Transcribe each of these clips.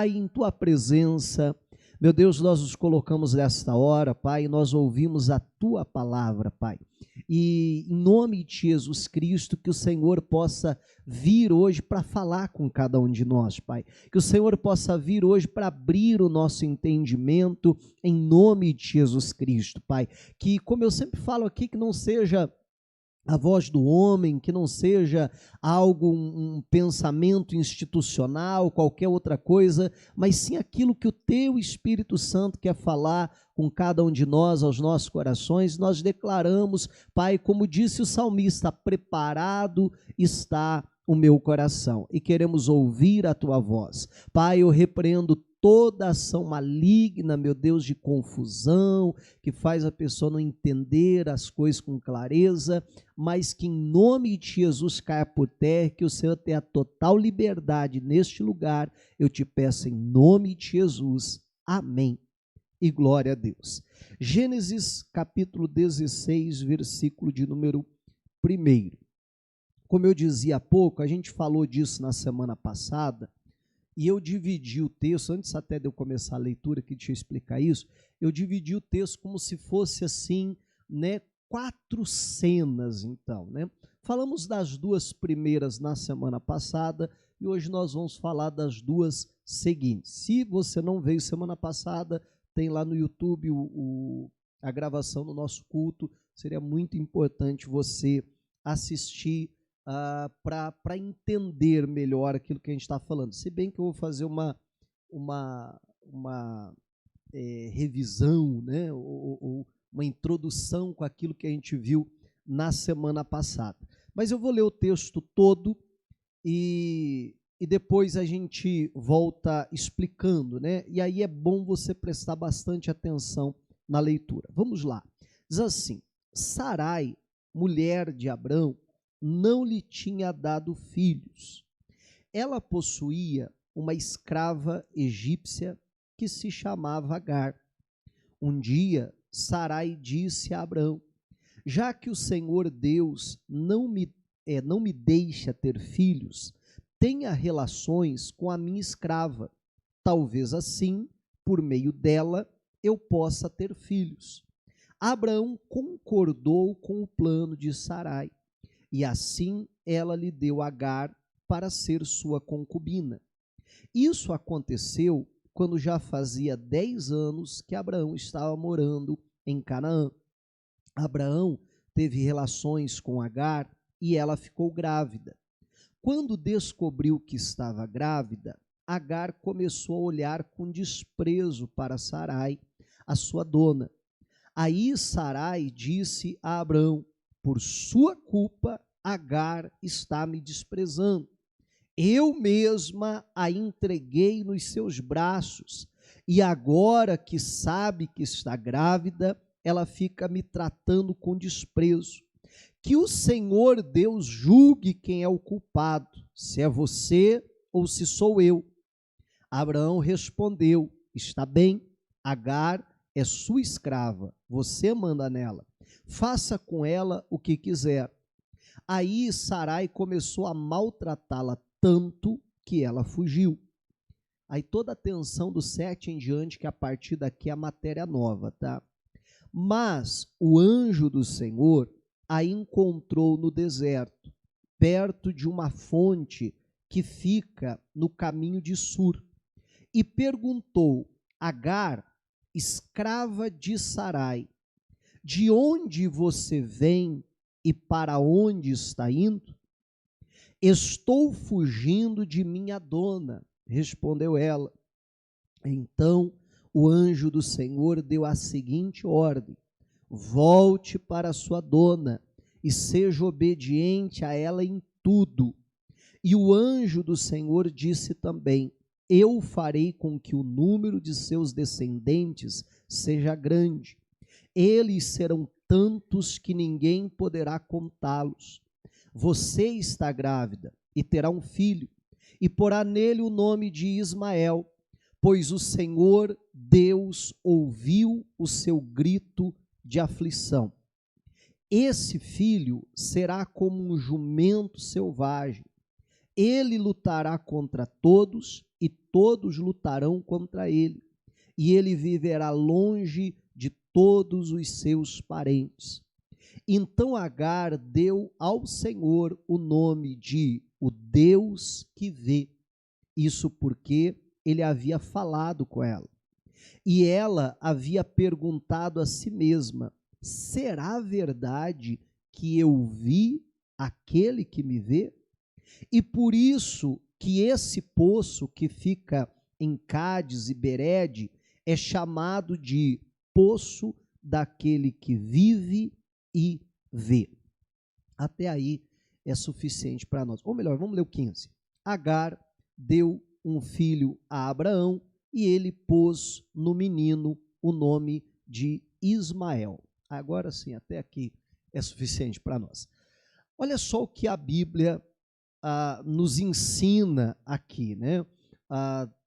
Pai, em Tua presença, meu Deus, nós nos colocamos nesta hora, Pai, nós ouvimos a Tua palavra, Pai. E em nome de Jesus Cristo, que o Senhor possa vir hoje para falar com cada um de nós, Pai. Que o Senhor possa vir hoje para abrir o nosso entendimento, em nome de Jesus Cristo, Pai. Que, como eu sempre falo aqui, que não seja a voz do homem, que não seja algo, um pensamento institucional, qualquer outra coisa, mas sim aquilo que o Teu Espírito Santo quer falar com cada um de nós, aos nossos corações. Nós declaramos, Pai, como disse o salmista, preparado está o meu coração, e queremos ouvir a Tua voz. Pai, eu repreendo toda ação maligna, meu Deus, de confusão, que faz a pessoa não entender as coisas com clareza, mas que em nome de Jesus caia por terra, que o Senhor tenha total liberdade neste lugar, eu te peço em nome de Jesus, amém, e glória a Deus. Gênesis capítulo 16, versículo de número 1. Como eu dizia há pouco, a gente falou disso na semana passada, e eu dividi o texto, antes até de eu começar a leitura, que deixa eu explicar isso, eu dividi o texto como se fosse assim, né, 4 cenas, então, né? Falamos das 2 primeiras na semana passada, e hoje nós vamos falar das 2 seguintes. Se você não veio semana passada, tem lá no YouTube a gravação do nosso culto, seria muito importante você assistir para entender melhor aquilo que a gente está falando. Se bem que eu vou fazer uma revisão, né, ou uma introdução com aquilo que a gente viu na semana passada. Mas eu vou ler o texto todo e depois a gente volta explicando, né? E aí é bom você prestar bastante atenção na leitura. Vamos lá. Diz assim: Sarai, mulher de Abrão, não lhe tinha dado filhos. Ela possuía uma escrava egípcia que se chamava Agar. Um dia, Sarai disse a Abrão: já que o Senhor Deus não me deixa ter filhos, tenha relações com a minha escrava. Talvez assim, por meio dela, eu possa ter filhos. Abraão concordou com o plano de Sarai, e assim ela lhe deu Agar para ser sua concubina. Isso aconteceu quando já fazia 10 anos que Abraão estava morando em Canaã. Abraão teve relações com Agar e ela ficou grávida. Quando descobriu que estava grávida, Agar começou a olhar com desprezo para Sarai, a sua dona. Aí Sarai disse a Abrão: por sua culpa, Agar está me desprezando. Eu mesma a entreguei nos seus braços, e agora que sabe que está grávida, ela fica me tratando com desprezo. Que o Senhor Deus julgue quem é o culpado, se é você ou se sou eu. Abraão respondeu: está bem, Agar é sua escrava, você manda nela, faça com ela o que quiser. Aí Sarai começou a maltratá-la tanto que ela fugiu. Aí toda a atenção do 7 em diante, que a partir daqui é a matéria nova, tá? Mas o anjo do Senhor a encontrou no deserto, perto de uma fonte que fica no caminho de Sur, e perguntou: Agar, escrava de Sarai, de onde você vem e para onde está indo? Estou fugindo de minha dona, respondeu ela. Então o anjo do Senhor deu a seguinte ordem: volte para sua dona e seja obediente a ela em tudo. E o anjo do Senhor disse também: eu farei com que o número de seus descendentes seja grande. Eles serão tantos que ninguém poderá contá-los. Você está grávida e terá um filho, e porá nele o nome de Ismael, pois o Senhor Deus ouviu o seu grito de aflição. Esse filho será como um jumento selvagem. ele lutará contra todos e todos lutarão contra ele, e ele viverá longe de todos os seus parentes. Então Agar deu ao Senhor o nome de o Deus que vê, isso porque ele havia falado com ela. E ela havia perguntado a si mesma: será verdade que eu vi aquele que me vê? E por isso que esse poço que fica em Cádiz e Berede é chamado de poço daquele que vive e vê. Até aí é suficiente para nós. Ou melhor, vamos ler o 15. Agar deu um filho a Abraão e ele pôs no menino o nome de Ismael. Agora sim, até aqui é suficiente para nós. Olha só o que a Bíblia nos ensina aqui, né?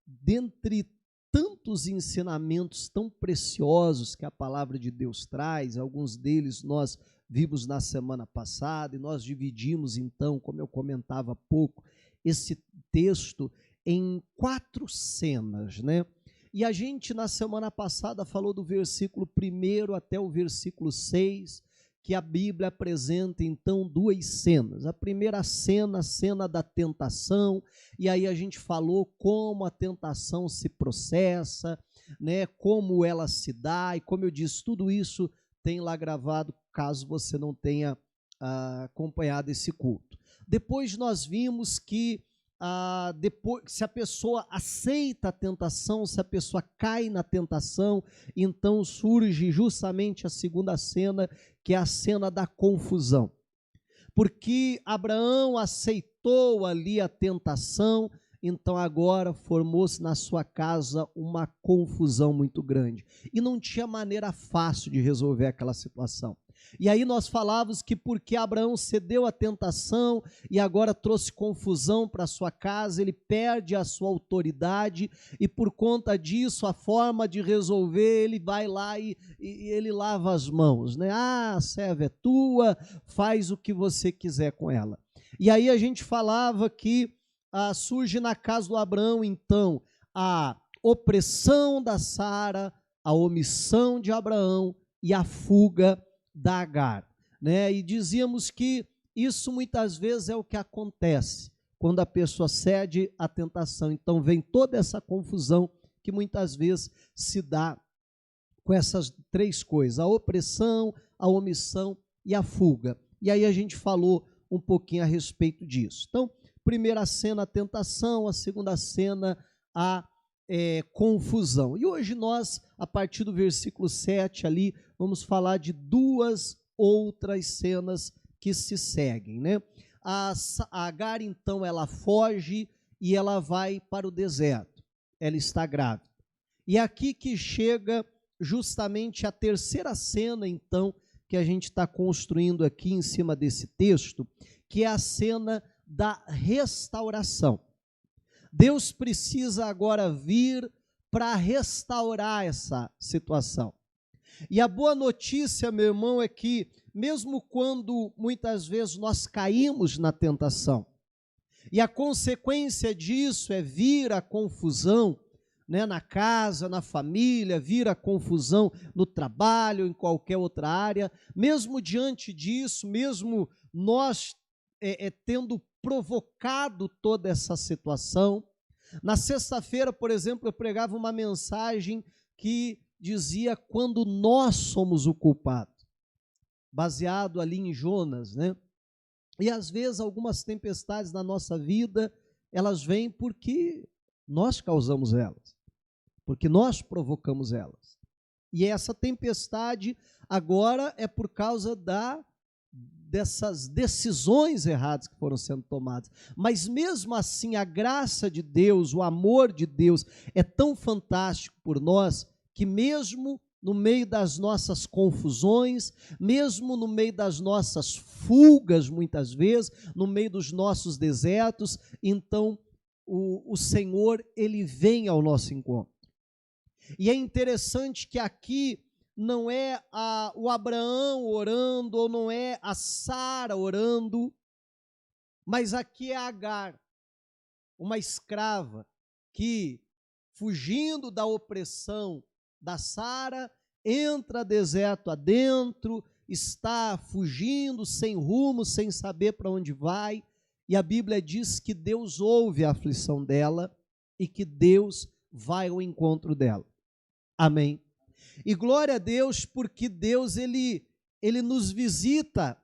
Dentre tantos ensinamentos tão preciosos que a palavra de Deus traz, alguns deles nós vimos na semana passada, e nós dividimos então, como eu comentava há pouco, esse texto em 4 cenas, né? E a gente na semana passada falou do versículo 1 até o versículo 6, que a Bíblia apresenta então 2 cenas. A primeira cena, a cena da tentação, e aí a gente falou como a tentação se processa, né, como ela se dá, e como eu disse, tudo isso tem lá gravado, caso você não tenha acompanhado esse culto. Depois nós vimos que depois, se a pessoa aceita a tentação, se a pessoa cai na tentação, então surge justamente a segunda cena, que é a cena da confusão. Porque Abraão aceitou ali a tentação, então agora formou-se na sua casa uma confusão muito grande. E não tinha maneira fácil de resolver aquela situação. E aí nós falávamos que porque Abraão cedeu à tentação e agora trouxe confusão para a sua casa, ele perde a sua autoridade e por conta disso a forma de resolver, ele vai lá e ele lava as mãos, né? A serva é tua, faz o que você quiser com ela. E aí a gente falava que surge na casa do Abraão então a opressão da Sara, a omissão de Abraão e a fuga da Agar, né? E dizíamos que isso muitas vezes é o que acontece quando a pessoa cede à tentação. Então vem toda essa confusão que muitas vezes se dá com essas 3 coisas: a opressão, a omissão e a fuga. E aí a gente falou um pouquinho a respeito disso. Então, primeira cena, a tentação; a segunda cena, a confusão. E hoje nós, a partir do versículo 7 ali, vamos falar de 2 outras cenas que se seguem, né? A Agar, então, ela foge e ela vai para o deserto. Ela está grávida. E é aqui que chega justamente a terceira cena, então, que a gente está construindo aqui em cima desse texto, que é a cena da restauração. Deus precisa agora vir para restaurar essa situação. E a boa notícia, meu irmão, é que mesmo quando muitas vezes nós caímos na tentação, e a consequência disso é vir a confusão, né, na casa, na família, vir a confusão no trabalho, em qualquer outra área, mesmo diante disso, mesmo nós tendo provocado toda essa situação. Na sexta-feira, por exemplo, eu pregava uma mensagem que dizia quando nós somos o culpado, baseado ali em Jonas, né? E às vezes algumas tempestades na nossa vida, elas vêm porque nós causamos elas, porque nós provocamos elas. E essa tempestade agora é por causa dessas decisões erradas que foram sendo tomadas. Mas mesmo assim, a graça de Deus, o amor de Deus é tão fantástico por nós, que mesmo no meio das nossas confusões, mesmo no meio das nossas fugas, muitas vezes, no meio dos nossos desertos, então o Senhor, ele vem ao nosso encontro. E é interessante que aqui não é o Abraão orando, ou não é a Sara orando, mas aqui é Agar. uma escrava que, fugindo da opressão da Sara, entra deserto adentro, está fugindo, sem rumo, sem saber para onde vai, e a Bíblia diz que Deus ouve a aflição dela e que Deus vai ao encontro dela. Amém. E glória a Deus, porque Deus, ele nos visita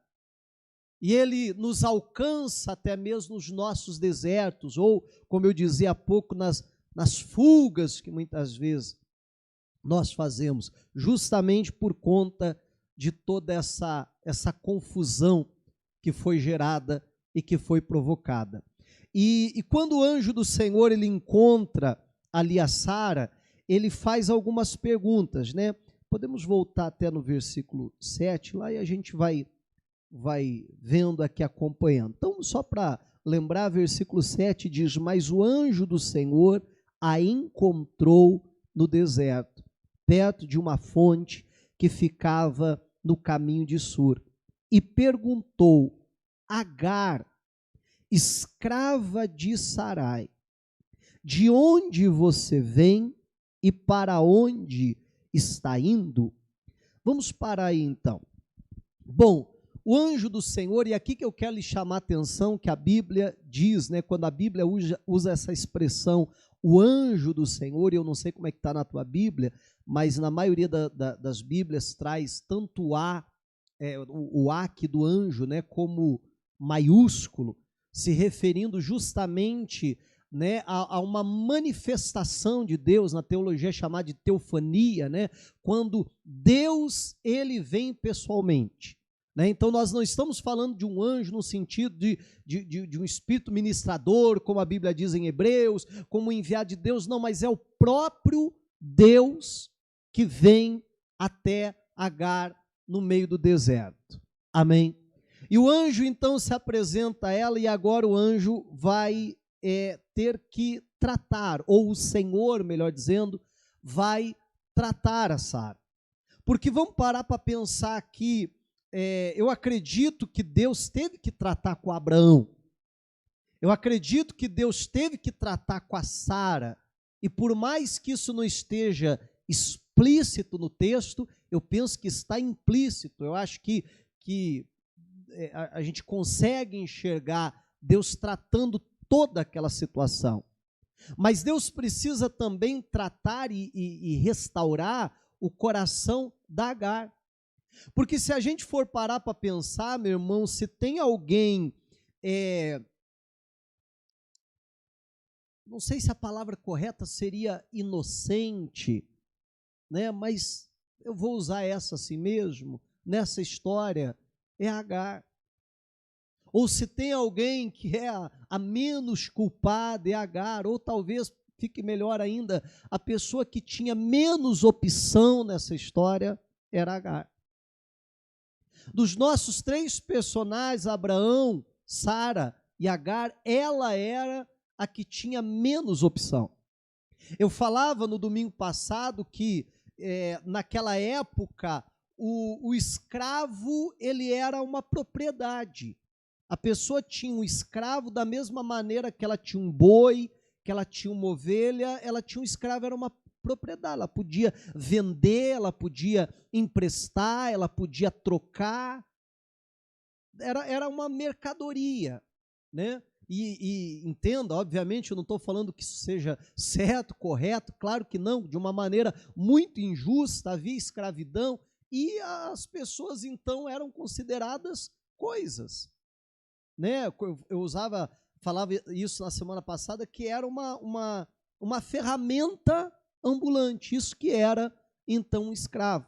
e Ele nos alcança até mesmo nos nossos desertos, ou, como eu dizia há pouco, nas fugas que muitas vezes nós fazemos, justamente por conta de toda essa confusão que foi gerada e que foi provocada. E quando o anjo do Senhor ele encontra ali a Sara, ele faz algumas perguntas, né? Podemos voltar até no versículo 7 lá e a gente vai vendo aqui, acompanhando. Então, só para lembrar, versículo 7 diz: mas o anjo do Senhor a encontrou no deserto, perto de uma fonte que ficava no caminho de Sur, e perguntou: Agar, escrava de Sarai, de onde você vem e para onde está indo? Vamos parar aí então. Bom, o anjo do Senhor, e aqui que eu quero lhe chamar a atenção, que a Bíblia diz, né, quando a Bíblia usa essa expressão, o anjo do Senhor, e eu não sei como é que está na tua Bíblia, mas na maioria das Bíblias traz tanto o A aqui do anjo, né, como maiúsculo, se referindo justamente, né, a uma manifestação de Deus, na teologia chamada de teofania, né, quando Deus ele vem pessoalmente. Então, nós não estamos falando de um anjo no sentido de um espírito ministrador, como a Bíblia diz em Hebreus, como enviado de Deus, não, mas é o próprio Deus que vem até Agar no meio do deserto. Amém? E o anjo, então, se apresenta a ela, e agora o anjo vai ter que tratar, ou o Senhor, melhor dizendo, vai tratar a Sara. Porque vamos parar para pensar aqui. Eu acredito que Deus teve que tratar com Abraão, eu acredito que Deus teve que tratar com a Sara, e por mais que isso não esteja explícito no texto, eu penso que está implícito. Eu acho que a gente consegue enxergar Deus tratando toda aquela situação, mas Deus precisa também tratar e restaurar o coração da Agar. Porque se a gente for parar para pensar, meu irmão, se tem alguém, não sei se a palavra correta seria inocente, né? Mas eu vou usar essa assim mesmo, nessa história, é Agar. Ou se tem alguém que é a menos culpada, é Agar, ou talvez fique melhor ainda, a pessoa que tinha menos opção nessa história era Agar. Dos nossos três personagens, Abraão, Sara e Agar, ela era a que tinha menos opção. Eu falava no domingo passado que naquela época o escravo ele era uma propriedade. A pessoa tinha um escravo da mesma maneira que ela tinha um boi, que ela tinha uma ovelha, ela tinha um escravo, era uma propriedade, ela podia vender, ela podia emprestar, ela podia trocar, era uma mercadoria, né? E entenda, obviamente, eu não estou falando que isso seja certo, correto, claro que não, de uma maneira muito injusta, havia escravidão, e as pessoas então eram consideradas coisas, né? Eu falava isso na semana passada, que era uma ferramenta ambulante, isso que era então um escravo.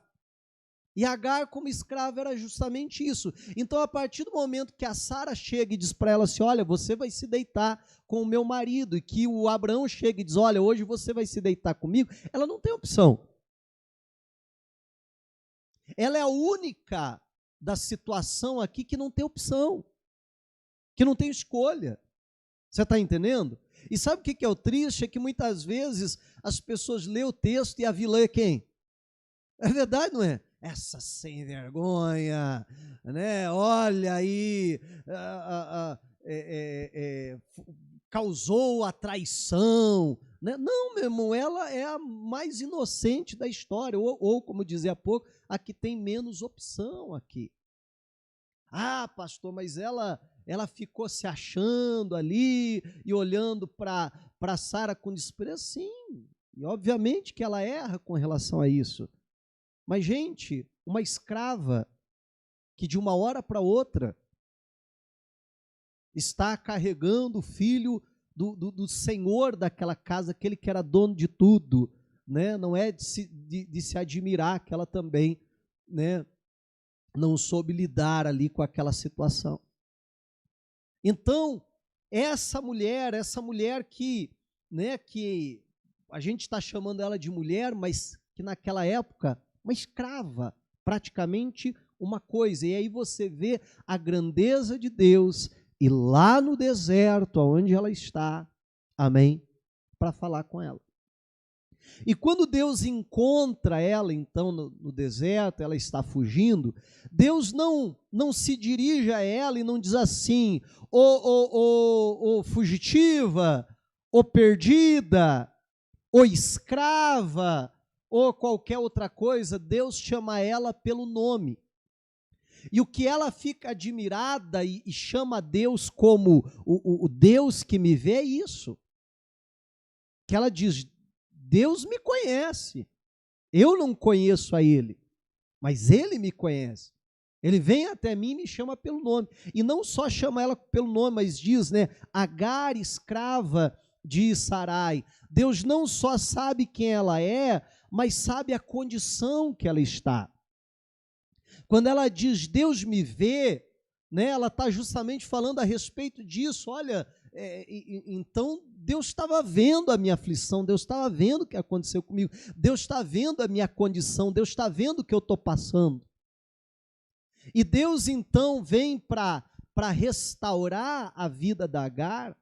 E Agar como escrava era justamente isso. Então, a partir do momento que a Sara chega e diz para ela assim, olha, você vai se deitar com o meu marido, e que o Abraão chega e diz, olha, hoje você vai se deitar comigo, ela não tem opção. Ela é a única da situação aqui que não tem opção, que não tem escolha. Você está entendendo? E sabe o que é o triste? É que muitas vezes as pessoas lêem o texto e a vilã é quem? É verdade, não é? Essa sem vergonha, né? Olha aí, causou a traição, né? Não, meu irmão, ela é a mais inocente da história, ou como dizia há pouco, a que tem menos opção aqui. Ah, pastor, mas ela ficou se achando ali e olhando para Sara com desprezo. Sim, e obviamente que ela erra com relação a isso. Mas, gente, uma escrava que de uma hora para outra está carregando o filho do senhor daquela casa, aquele que era dono de tudo, né? Não é de se admirar que ela também, né, não soube lidar ali com aquela situação. Então, essa mulher que, né, que a gente está chamando ela de mulher, mas que naquela época, uma escrava, praticamente uma coisa. E aí você vê a grandeza de Deus e lá no deserto, onde ela está, amém, para falar com ela. E quando Deus encontra ela, então, no deserto, ela está fugindo, Deus não se dirige a ela e não diz assim, ô fugitiva, ô perdida, ou escrava, ou qualquer outra coisa. Deus chama ela pelo nome. E o que ela fica admirada e chama Deus como o Deus que me vê é isso. Que ela diz, Deus me conhece, eu não conheço a Ele, mas Ele me conhece. Ele vem até mim e me chama pelo nome. E não só chama ela pelo nome, mas diz, né, Agar, escrava de Sarai. Deus não só sabe quem ela é, mas sabe a condição que ela está. Quando ela diz, Deus me vê, né, ela está justamente falando a respeito disso. Olha, então Deus estava vendo a minha aflição, Deus estava vendo o que aconteceu comigo, Deus está vendo a minha condição, Deus está vendo o que eu estou passando. E Deus então vem para restaurar a vida da Agar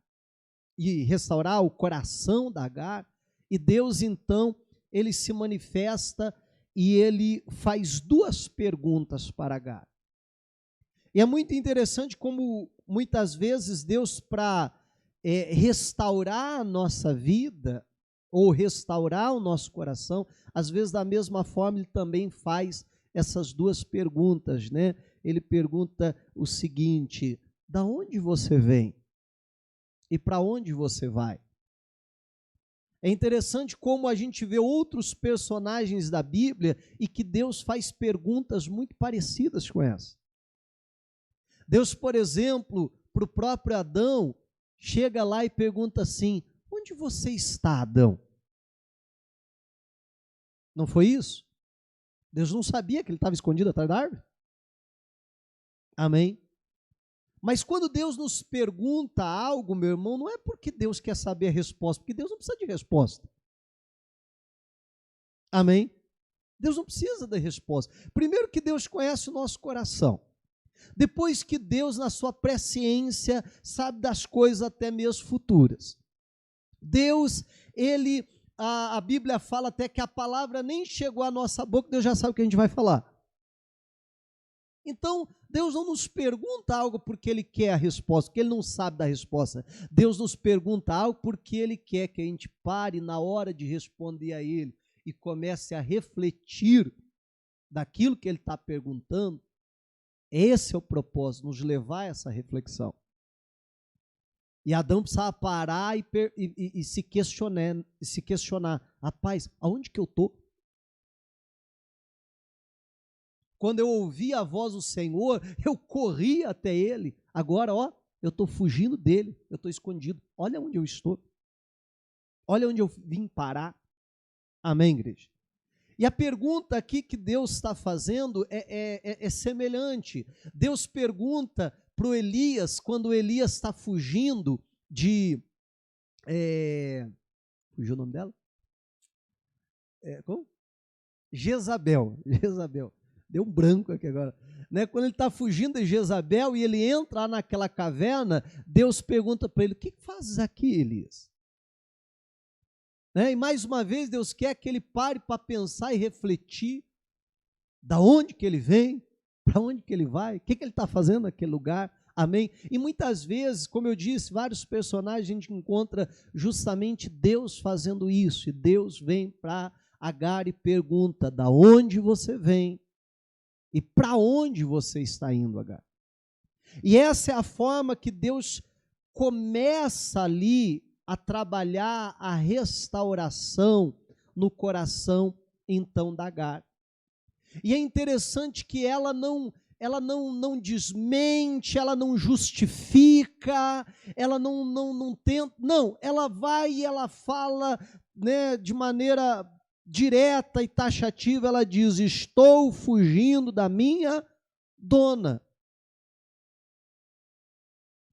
e restaurar o coração da Agar. E Deus então, ele se manifesta e ele faz duas perguntas para Agar. E é muito interessante como muitas vezes Deus, para restaurar a nossa vida ou restaurar o nosso coração, às vezes da mesma forma ele também faz essas duas perguntas, né? Ele pergunta o seguinte: da onde você vem e para onde você vai? É interessante como a gente vê outros personagens da Bíblia e que Deus faz perguntas muito parecidas com essa. Deus, por exemplo, para o próprio Adão, chega lá e pergunta assim: onde você está, Adão? Não foi isso? Deus não sabia que ele estava escondido atrás da árvore? Amém? Mas quando Deus nos pergunta algo, meu irmão, não é porque Deus quer saber a resposta, porque Deus não precisa de resposta. Amém? Deus não precisa da resposta. Primeiro que Deus conhece o nosso coração. Depois que Deus, na sua presciência, sabe das coisas até mesmo futuras. Deus, ele, a Bíblia fala até que a palavra nem chegou à nossa boca, Deus já sabe o que a gente vai falar. Então, Deus não nos pergunta algo porque Ele quer a resposta, porque Ele não sabe da resposta. Deus nos pergunta algo porque Ele quer que a gente pare na hora de responder a Ele e comece a refletir daquilo que Ele está perguntando. Esse é o propósito, nos levar a essa reflexão. E Adão precisava parar e se questionar. Rapaz, aonde que eu estou? Quando eu ouvi a voz do Senhor, eu corri até Ele. Agora, ó, eu estou fugindo dEle, eu estou escondido. Olha onde eu estou. Olha onde eu vim parar. Amém, igreja? E a pergunta aqui que Deus está fazendo é semelhante. Deus pergunta para o Elias, quando Elias está fugindo de... fugiu o nome dela? Como? Jezabel. Deu um branco aqui agora. Né? Quando ele está fugindo de Jezabel e ele entra lá naquela caverna, Deus pergunta para ele: o que fazes aqui, Elias? Né? E mais uma vez Deus quer que ele pare para pensar e refletir da onde que ele vem, para onde que ele vai, o que ele está fazendo naquele lugar, Amém? E muitas vezes, como eu disse, vários personagens a gente encontra justamente Deus fazendo isso. E Deus vem para Agar e pergunta: da onde você vem e para onde você está indo, Agar? E essa é a forma que Deus começa ali a trabalhar a restauração no coração, então, da Agar. E é interessante que ela não desmente, ela não justifica, ela não tenta, não, ela vai e ela fala, né, de maneira direta e taxativa, ela diz: estou fugindo da minha dona.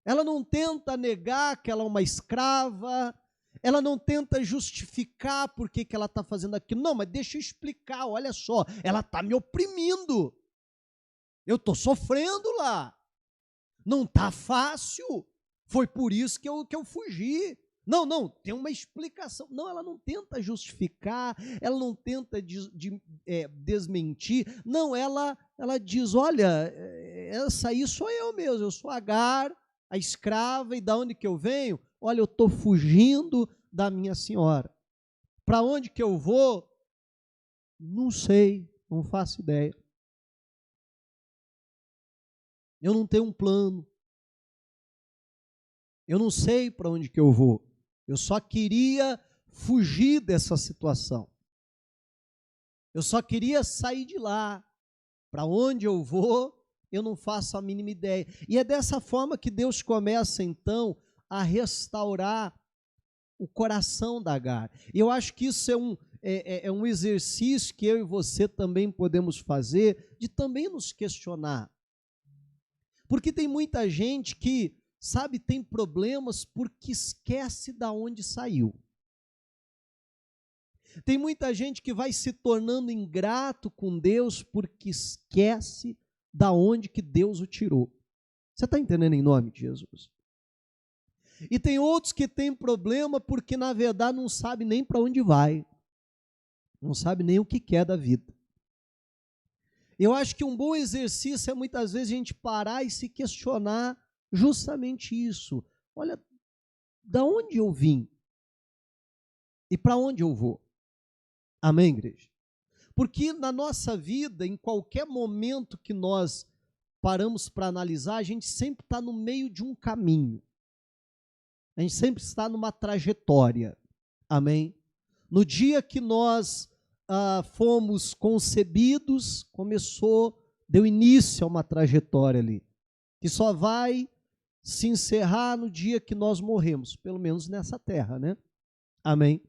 Ela não tenta negar que ela é uma escrava, ela não tenta justificar por que ela está fazendo aquilo. Não, mas deixa eu explicar, olha só, ela está me oprimindo. Eu estou sofrendo lá. Não está fácil. Foi por isso que eu fugi. Não, tem uma explicação. Não, ela não tenta justificar, ela não tenta desmentir. Não, ela diz: olha, essa aí sou eu mesmo, eu sou Agar, a escrava, e da onde que eu venho? Olha, eu estou fugindo da minha senhora. Para onde que eu vou? Não sei, não faço ideia. Eu não tenho um plano. Eu não sei para onde que eu vou. Eu só queria fugir dessa situação. Eu só queria sair de lá. Para onde eu vou, eu não faço a mínima ideia. E é dessa forma que Deus começa, então, a restaurar o coração da Agar. E eu acho que isso é um exercício que eu e você também podemos fazer, de também nos questionar. Porque tem muita gente que, sabe, tem problemas porque esquece de onde saiu. Tem muita gente que vai se tornando ingrato com Deus porque esquece de onde que Deus o tirou. Você está entendendo, em nome de Jesus? E tem outros que têm problema porque, na verdade, não sabe nem para onde vai. Não sabe nem o que quer da vida. Eu acho que um bom exercício é muitas vezes a gente parar e se questionar justamente isso. Olha, da onde eu vim? E para onde eu vou? Amém, igreja? Porque na nossa vida, em qualquer momento que nós paramos para analisar, a gente sempre está no meio de um caminho. A gente sempre está numa trajetória. Amém? No dia que nós fomos concebidos, deu início a uma trajetória ali, que só vai se encerrar no dia que nós morremos, pelo menos nessa terra, né? Amém?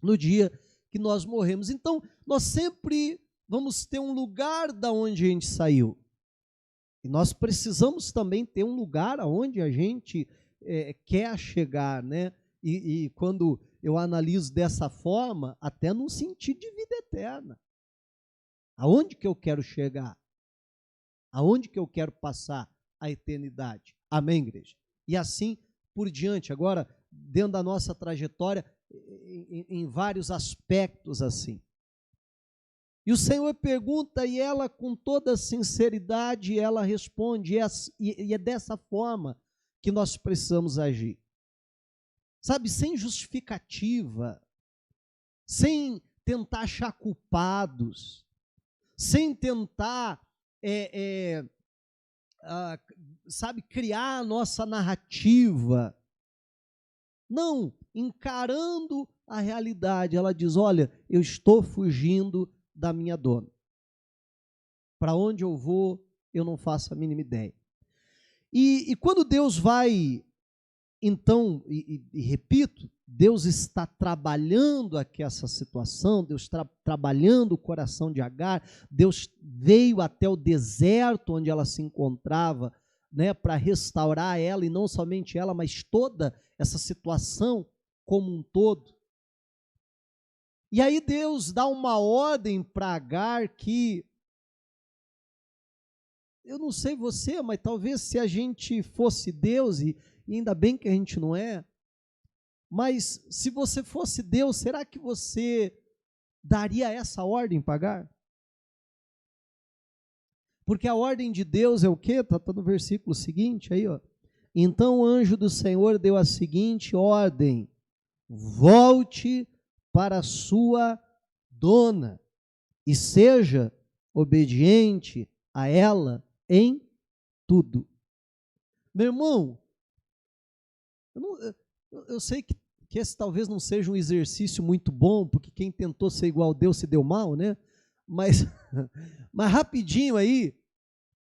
No dia que nós morremos. Então, nós sempre vamos ter um lugar da onde a gente saiu. E nós precisamos também ter um lugar aonde a gente quer chegar, né? E quando eu analiso dessa forma, até num sentido de vida eterna. Aonde que eu quero chegar? Aonde que eu quero passar a eternidade? Amém, igreja? E assim por diante. Agora, dentro da nossa trajetória, em vários aspectos assim. E o Senhor pergunta, e ela, com toda sinceridade, ela responde, e é dessa forma que nós precisamos agir. Sabe, sem justificativa, sem tentar achar culpados, sem tentar, sabe, criar a nossa narrativa. Não, encarando a realidade, ela diz: olha, eu estou fugindo da minha dona. Para onde eu vou, eu não faço a mínima ideia. E quando Deus vai, então, e repito, Deus está trabalhando aqui essa situação, Deus está trabalhando o coração de Agar, Deus veio até o deserto onde ela se encontrava, né, para restaurar ela, e não somente ela, mas toda essa situação como um todo. E aí Deus dá uma ordem para Agar que, eu não sei você, mas talvez se a gente fosse Deus, e ainda bem que a gente não é, mas se você fosse Deus, será que você daria essa ordem para Agar? Porque a ordem de Deus é o quê? Está no versículo seguinte aí, ó. Então o anjo do Senhor deu a seguinte ordem: volte para a sua dona e seja obediente a ela em tudo. Meu irmão, eu sei que esse talvez não seja um exercício muito bom, porque quem tentou ser igual a Deus se deu mal, né? Mas, mas rapidinho aí,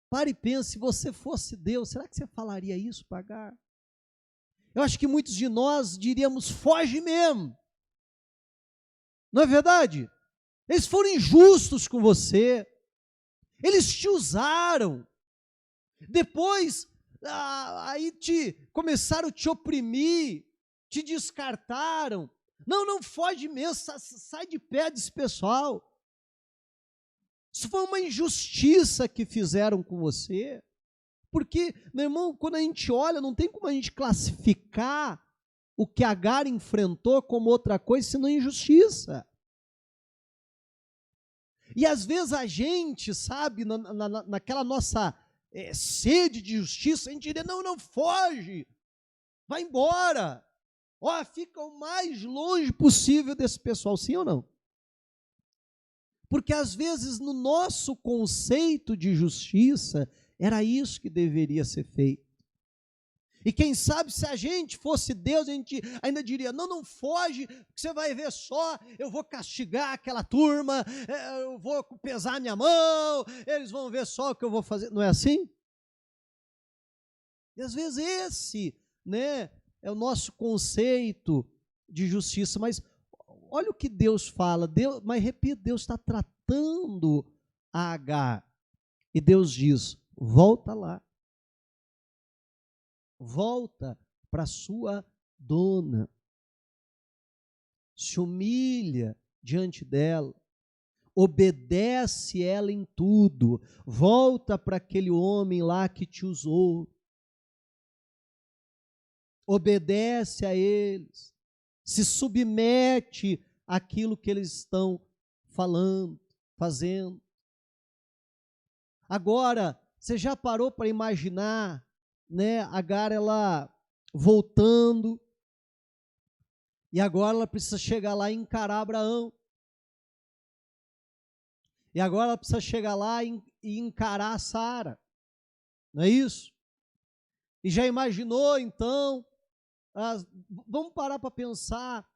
pare e pense, se você fosse Deus, será que você falaria isso para Agar? Eu acho que muitos de nós diríamos, foge mesmo. Não é verdade? Eles foram injustos com você. Eles te usaram. Depois, aí começaram a te oprimir, te descartaram. Não foge mesmo, sai de pé desse pessoal. Isso foi uma injustiça que fizeram com você. Porque, meu irmão, quando a gente olha, não tem como a gente classificar o que Agar enfrentou como outra coisa, senão injustiça. E às vezes a gente, sabe, naquela nossa sede de justiça, a gente diria, não foge, vai embora. Ó, fica o mais longe possível desse pessoal, sim ou não? Porque às vezes no nosso conceito de justiça, era isso que deveria ser feito. E quem sabe se a gente fosse Deus, a gente ainda diria, não foge, porque você vai ver só, eu vou castigar aquela turma, eu vou pesar minha mão, eles vão ver só o que eu vou fazer. Não é assim? E às vezes esse, né, é o nosso conceito de justiça, mas olha o que Deus fala, mas repito, Deus está tratando a Agar, e Deus diz, volta lá. Volta para sua dona, se humilha diante dela, obedece ela em tudo, volta para aquele homem lá que te usou, obedece a eles, se submete àquilo que eles estão falando, fazendo. Agora, você já parou para imaginar, né, Agar, ela voltando, e agora ela precisa chegar lá e encarar Abraão. E agora ela precisa chegar lá e encarar Sara. Não é isso? E já imaginou, então, vamos parar para pensar,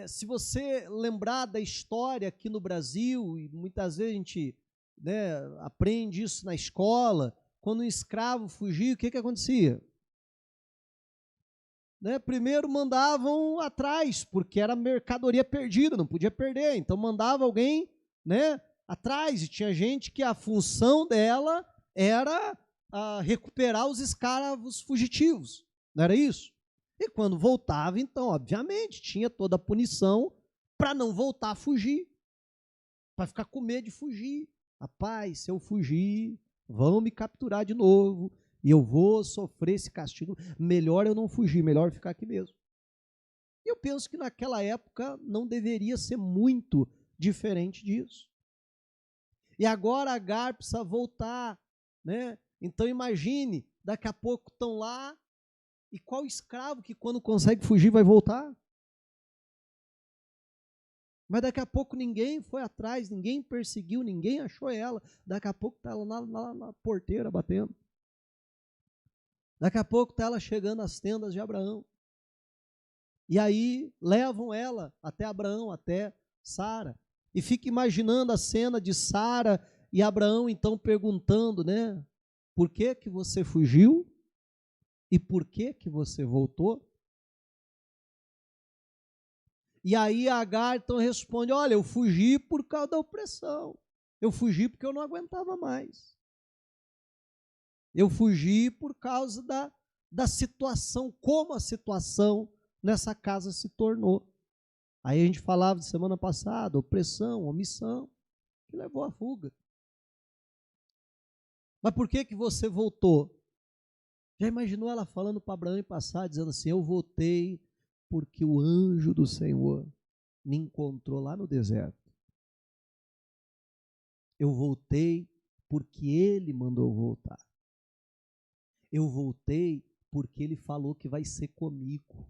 se você lembrar da história aqui no Brasil, e muitas vezes a gente, né, aprende isso na escola, quando um escravo fugia, o que acontecia? Né, primeiro mandavam atrás, porque era mercadoria perdida, não podia perder, então mandava alguém, né, atrás, e tinha gente que a função dela era recuperar os escravos fugitivos, não era isso? E quando voltava, então, obviamente, tinha toda a punição para não voltar a fugir, para ficar com medo de fugir. Rapaz, se eu fugir, vão me capturar de novo, e eu vou sofrer esse castigo, melhor eu não fugir, melhor ficar aqui mesmo. E eu penso que naquela época não deveria ser muito diferente disso. E agora a Agar precisa voltar, né? Então imagine, daqui a pouco estão lá, e qual escravo que quando consegue fugir vai voltar? Mas daqui a pouco ninguém foi atrás, ninguém perseguiu, ninguém achou ela. Daqui a pouco está ela na porteira batendo. Daqui a pouco está ela chegando às tendas de Abraão. E aí levam ela até Abraão, até Sara. E fica imaginando a cena de Sara e Abraão então perguntando, né? Por que que você fugiu? E por que que você voltou? E aí a Agar então responde, olha, eu fugi por causa da opressão. Eu fugi porque eu não aguentava mais. Eu fugi por causa da situação, como a situação nessa casa se tornou. Aí a gente falava de semana passada, opressão, omissão, que levou à fuga. Mas por que que você voltou? Já imaginou ela falando para Abraão e passar, dizendo assim, eu voltei porque o anjo do Senhor me encontrou lá no deserto. Eu voltei porque Ele mandou voltar. Eu voltei porque Ele falou que vai ser comigo.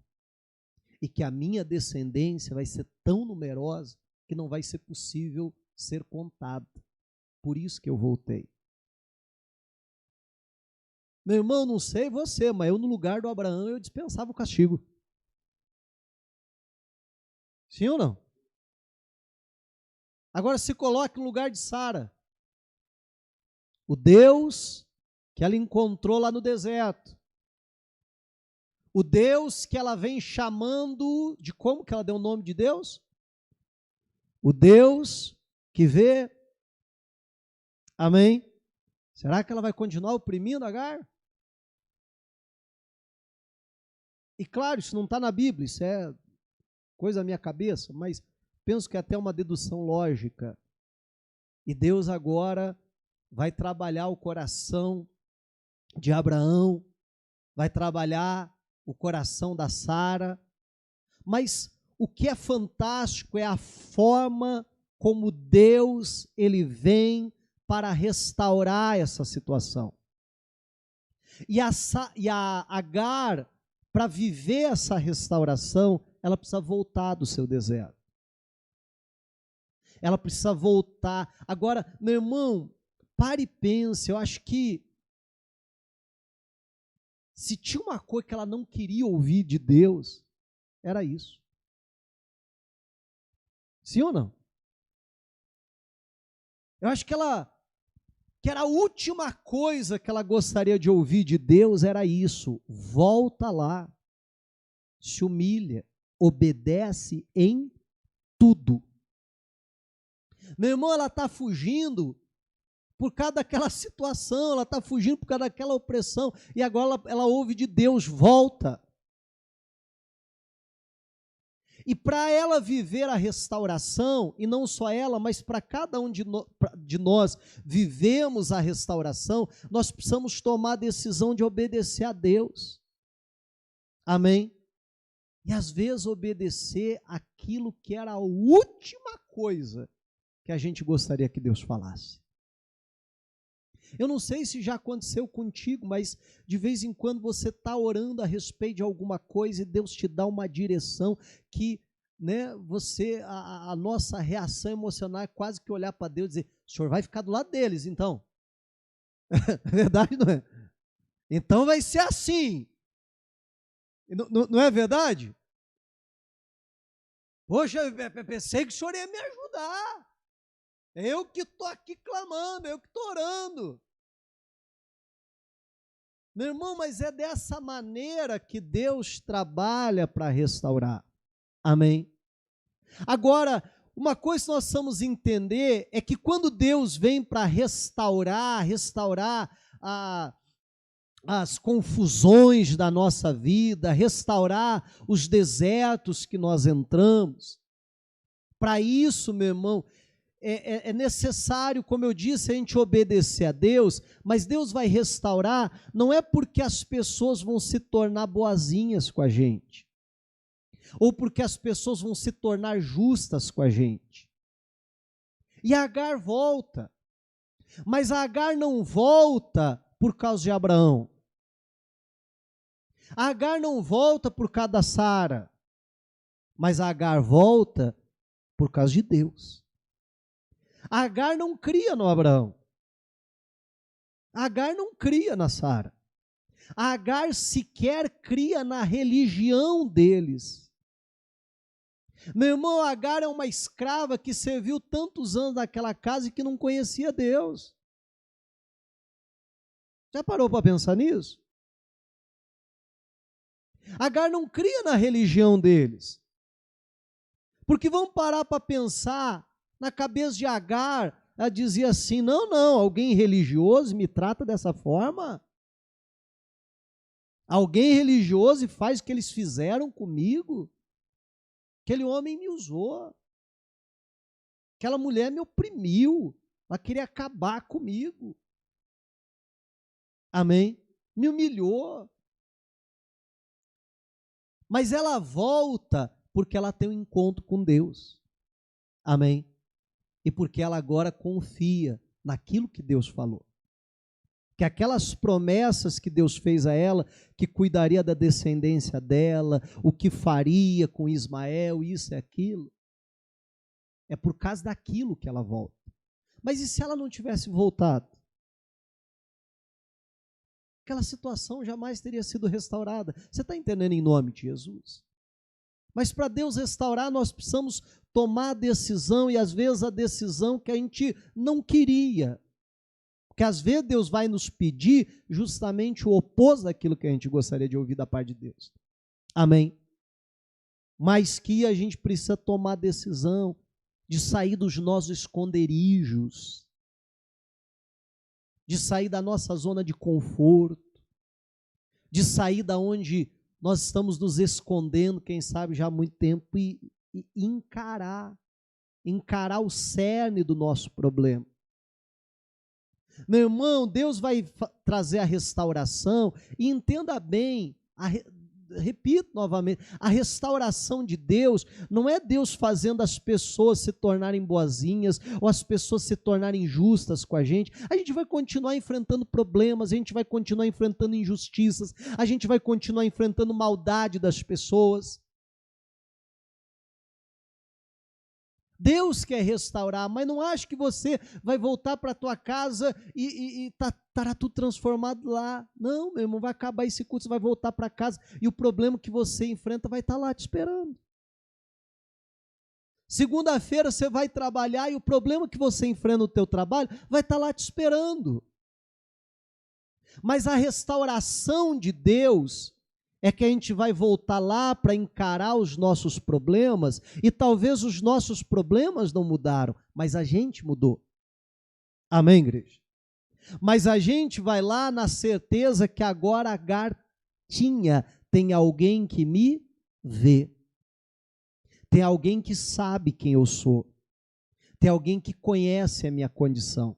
E que a minha descendência vai ser tão numerosa que não vai ser possível ser contada. Por isso que eu voltei. Meu irmão, não sei você, mas eu no lugar do Abraão eu dispensava o castigo. Sim ou não? Agora se coloque no lugar de Sara. O Deus que ela encontrou lá no deserto. O Deus que ela vem chamando de como que ela deu o nome de Deus? O Deus que vê. Amém? Será que ela vai continuar oprimindo Agar? E claro, isso não está na Bíblia, isso é coisa da minha cabeça, mas penso que é até uma dedução lógica. E Deus agora vai trabalhar o coração de Abraão, vai trabalhar o coração da Sara, mas o que é fantástico é a forma como Deus ele vem para restaurar essa situação. E a Agar, para viver essa restauração, ela precisa voltar do seu deserto. Ela precisa voltar. Agora, meu irmão, pare e pense, eu acho que se tinha uma coisa que ela não queria ouvir de Deus, era isso. Sim ou não? Eu acho que era a última coisa que ela gostaria de ouvir de Deus, era isso. Volta lá, se humilha, obedece em tudo. Meu irmão, ela está fugindo por causa daquela situação, ela está fugindo por causa daquela opressão, e agora ela ouve de Deus, volta. E para ela viver a restauração, e não só ela, mas para cada um de nós vivemos a restauração, nós precisamos tomar a decisão de obedecer a Deus. Amém? E às vezes obedecer aquilo que era a última coisa que a gente gostaria que Deus falasse. Eu não sei se já aconteceu contigo, mas de vez em quando você está orando a respeito de alguma coisa e Deus te dá uma direção que, né, a nossa reação emocional é quase que olhar para Deus e dizer, o senhor vai ficar do lado deles, então. É verdade, não é? Então vai ser assim. Não é verdade? Poxa, eu pensei que o senhor ia me ajudar. Eu que estou aqui clamando, eu que estou orando. Meu irmão, mas é dessa maneira que Deus trabalha para restaurar. Amém? Agora, uma coisa que nós precisamos entender é que quando Deus vem para restaurar as confusões da nossa vida, restaurar os desertos que nós entramos, para isso, meu irmão, é necessário, como eu disse, a gente obedecer a Deus, mas Deus vai restaurar, não é porque as pessoas vão se tornar boazinhas com a gente, ou porque as pessoas vão se tornar justas com a gente. E a Agar volta, mas a Agar não volta por causa de Abraão. A Agar não volta por causa da Sara, mas a Agar volta por causa de Deus. A Agar não cria no Abraão. A Agar não cria na Sara. A Agar sequer cria na religião deles. Meu irmão, a Agar é uma escrava que serviu tantos anos naquela casa e que não conhecia Deus. Já parou para pensar nisso? Agar não cria na religião deles. Porque vamos parar para pensar, na cabeça de Agar, ela dizia assim, não, alguém religioso me trata dessa forma? Alguém religioso e faz o que eles fizeram comigo? Aquele homem me usou. Aquela mulher me oprimiu. Ela queria acabar comigo. Amém? Me humilhou. Mas ela volta porque ela tem um encontro com Deus. Amém? E porque ela agora confia naquilo que Deus falou. Que aquelas promessas que Deus fez a ela, que cuidaria da descendência dela, o que faria com Ismael, isso e aquilo, é por causa daquilo que ela volta. Mas e se ela não tivesse voltado? Aquela situação jamais teria sido restaurada. Você está entendendo, em nome de Jesus? Mas para Deus restaurar, nós precisamos tomar a decisão, e às vezes a decisão que a gente não queria. Porque às vezes Deus vai nos pedir justamente o oposto daquilo que a gente gostaria de ouvir da parte de Deus. Amém? Mas que a gente precisa tomar a decisão de sair dos nossos esconderijos, de sair da nossa zona de conforto, de sair da onde nós estamos nos escondendo, quem sabe já há muito tempo, e encarar o cerne do nosso problema. Meu irmão, Deus vai trazer a restauração, e entenda bem, repito novamente, a restauração de Deus não é Deus fazendo as pessoas se tornarem boazinhas, ou as pessoas se tornarem justas com a gente vai continuar enfrentando problemas, a gente vai continuar enfrentando injustiças, a gente vai continuar enfrentando maldade das pessoas. Deus quer restaurar, mas não acho que você vai voltar para a tua casa e estará tudo transformado lá. Não, meu irmão, vai acabar esse culto, você vai voltar para casa e o problema que você enfrenta vai estar lá te esperando. Segunda-feira você vai trabalhar e o problema que você enfrenta no teu trabalho vai estar lá te esperando. Mas a restauração de Deus é que a gente vai voltar lá para encarar os nossos problemas, e talvez os nossos problemas não mudaram, mas a gente mudou. Amém, igreja? Mas a gente vai lá na certeza que agora Agar tem alguém que me vê, tem alguém que sabe quem eu sou, tem alguém que conhece a minha condição.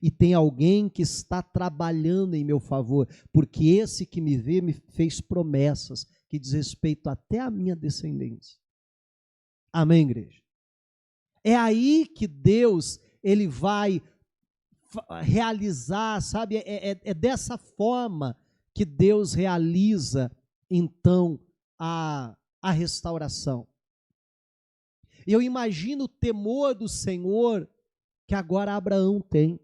E tem alguém que está trabalhando em meu favor, porque esse que me vê me fez promessas que diz respeito até à minha descendência. Amém, igreja? É aí que Deus, ele vai realizar, sabe? É dessa forma que Deus realiza, então, a restauração. Eu imagino o temor do Senhor que agora Abraão tem.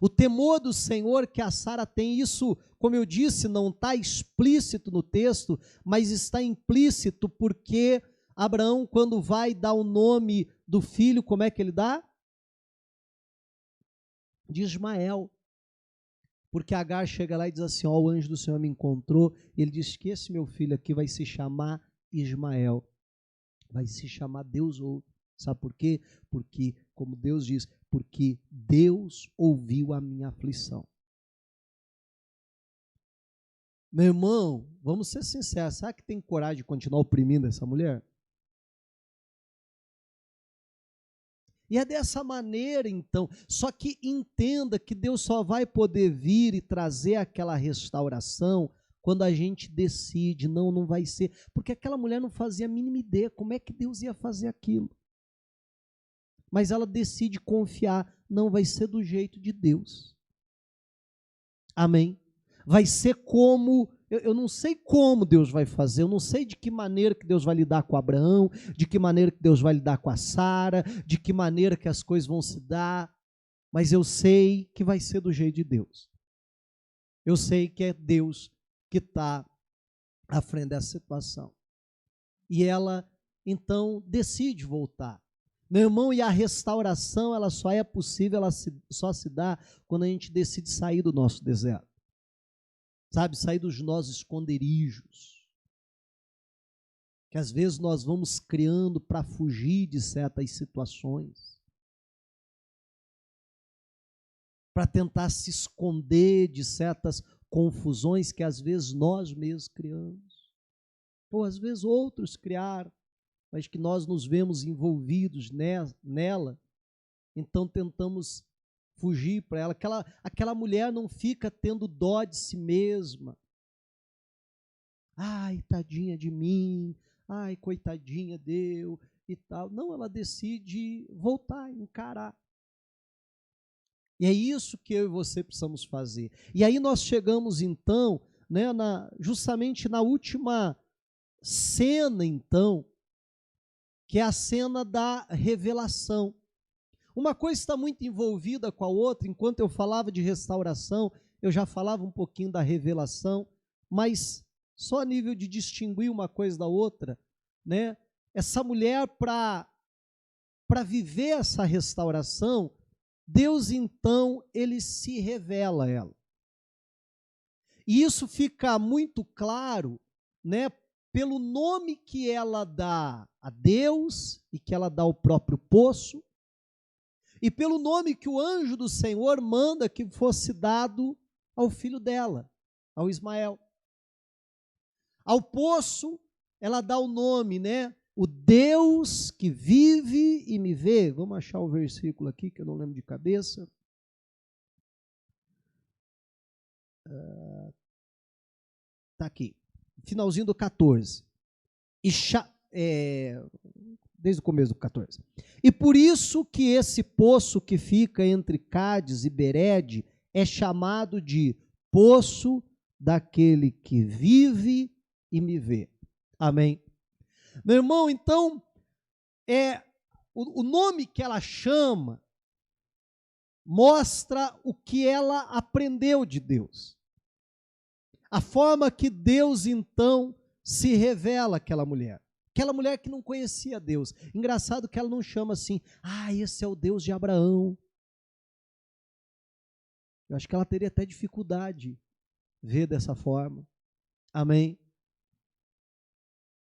O temor do Senhor que a Sara tem, isso, como eu disse, não está explícito no texto, mas está implícito porque Abraão, quando vai dar o nome do filho, como é que ele dá? De Ismael. Porque Agar chega lá e diz assim, ó, o anjo do Senhor me encontrou, e ele diz que esse meu filho aqui vai se chamar Ismael, vai se chamar Deus ouve. Sabe por quê? Porque, como Deus diz, porque Deus ouviu a minha aflição. Meu irmão, vamos ser sinceros, será que tem coragem de continuar oprimindo essa mulher? E é dessa maneira, então, só que entenda que Deus só vai poder vir e trazer aquela restauração quando a gente decide, não vai ser, porque aquela mulher não fazia a mínima ideia como é que Deus ia fazer aquilo. Mas ela decide confiar, não vai ser do jeito de Deus. Amém? Vai ser como, eu não sei como Deus vai fazer, eu não sei de que maneira que Deus vai lidar com Abraão, de que maneira que Deus vai lidar com a Sara, de que maneira que as coisas vão se dar, mas eu sei que vai ser do jeito de Deus. Eu sei que é Deus que está à frente dessa situação. E ela, então, decide voltar. Meu irmão, e a restauração, ela só é possível, só se dá quando a gente decide sair do nosso deserto. Sabe, sair dos nossos esconderijos. Que às vezes nós vamos criando para fugir de certas situações. Para tentar se esconder de certas confusões que às vezes nós mesmos criamos. Ou às vezes outros criaram, mas que nós nos vemos envolvidos nela, então tentamos fugir para ela. Aquela mulher não fica tendo dó de si mesma. Ai, tadinha de mim, ai, coitadinha deu e tal. Não, ela decide voltar, encarar. E é isso que eu e você precisamos fazer. E aí nós chegamos então, né, justamente na última cena então, que é a cena da revelação. Uma coisa está muito envolvida com a outra. Enquanto eu falava de restauração, eu já falava um pouquinho da revelação, mas só a nível de distinguir uma coisa da outra, né? Essa mulher, para viver essa restauração, Deus então, ele se revela a ela. E isso fica muito claro, né, pelo nome que ela dá a Deus e que ela dá ao próprio poço, e pelo nome que o anjo do Senhor manda que fosse dado ao filho dela, ao Ismael. Ao poço, ela dá o nome, né? O Deus que vive e me vê. Vamos achar o versículo aqui, que eu não lembro de cabeça. Está aqui, finalzinho do 14. Desde o começo do 14. E por isso que esse poço que fica entre Cádiz e Berede é chamado de poço daquele que vive e me vê. Amém? Meu irmão, então, o nome que ela chama mostra o que ela aprendeu de Deus. A forma que Deus, então, se revela àquela mulher. Aquela mulher que não conhecia Deus. Engraçado que ela não chama assim, esse é o Deus de Abraão. Eu acho que ela teria até dificuldade de ver dessa forma. Amém?